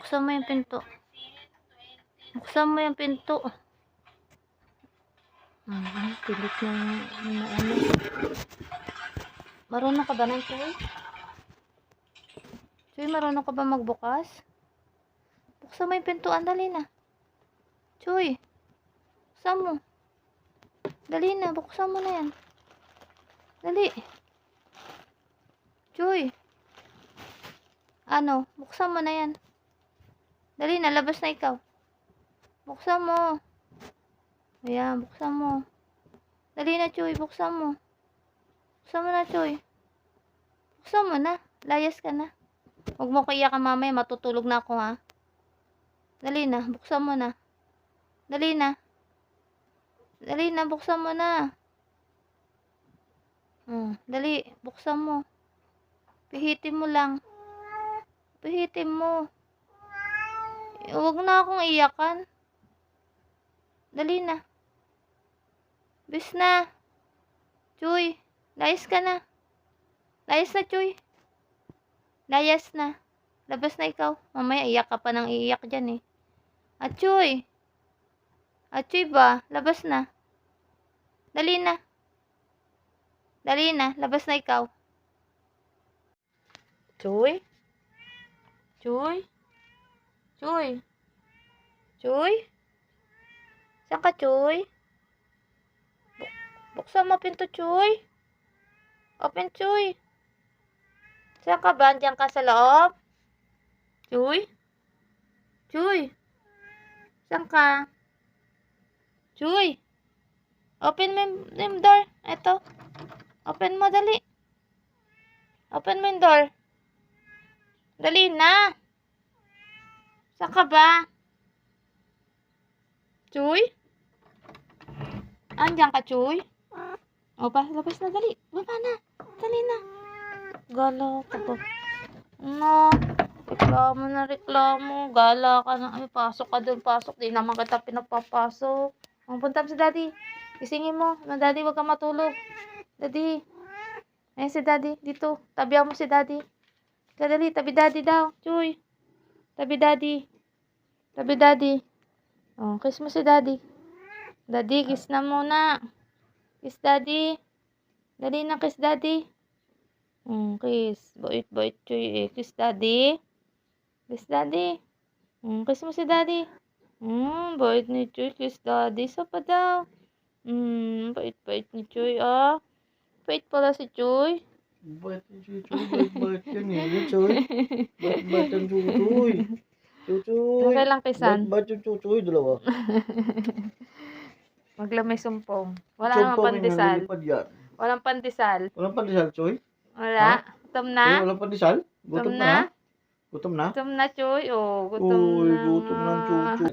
Buksan mo yung pinto. Buksan mo yung pinto. Pilit na ano. Marunong ka ba ng Choy? Choy, marunong ka ba magbukas? Buksan mo yung pintuan, dali na. Choy, buksan mo. Dali na, buksan mo na yan. Dali. Choy. Ano, buksan mo na yan. Dali na, labas na ikaw. Buksan mo. Ayan, buksan mo. Dali na, Choy, buksan mo. Buksan mo na, Choy. Buksan mo na. Layas ka na. Huwag mo kaiyakan mamaya, matutulog na ako, ha. Dali na, buksan mo na. Dali na. Dali na, buksan mo na. Dali, buksan mo. Pihitin mo lang. Pihitin mo. Huwag na akong iyakan. Dali na. Bis na. Choy, layas ka na. Layas na, Choy. Layas na. Labas na ikaw. Mamaya iyak ka pa ng iiyak dyan, eh. Choy. Choy ba? Labas na. Dali na. Dali na. Labas na ikaw. Choy? Choy? Choy? Choy? Saan ka, Choy? Buksan mo pinto, Choy. Open, Choy. Saan ka ba? Diyan ka sa loob? Choy? Choy? Saan ka? Choy? Open mo yung door. Ito. Open mo, dali. Open mo yung door. Dali na. Saan ka ba? Choy? Andiyan ka, Choy? Labas na, dali. Baba na. Dali na. Gala ka ba? No. Reklamo na reklamo. Gala ka na. Ay, pasok ka doon. Pasok. Di naman kita pinapapasok. Punta mo si Daddy. Gisingin mo. Daddy, wag ka matulog. Daddy. Ayan si Daddy. Dito. Tabihan mo si Daddy. Dali. Tabi Daddy daw. Choy. Tabi Daddy. Tabi Daddy. Kiss mo si Daddy. Daddy, kiss na muna. Kiss Daddy. Dali na, kiss Daddy. Kiss. Bait-bait, Choy, eh. Kiss Daddy. Kiss Daddy. Kiss mo si Daddy. Bait ni Choy. Kiss Daddy. Sapa daw. Bait-bait ni Choy, ah. Bait pala si Choy. Bait ni Choy. Bait-bait yan, eh. Choy. Bait-bait yan, Choy. Choy. Okay lang, kisan. Bait yung Choy. Dalawa. Maglamay sumpong. Wala namang pandesal. Walang pandesal. Walang pandesal, Choy? Wala. Gutom na? Choy, walang pandesal? Gutom na? Gutom na? Gutom na, Choy. Gutom na. Uy, gutom na, Choy.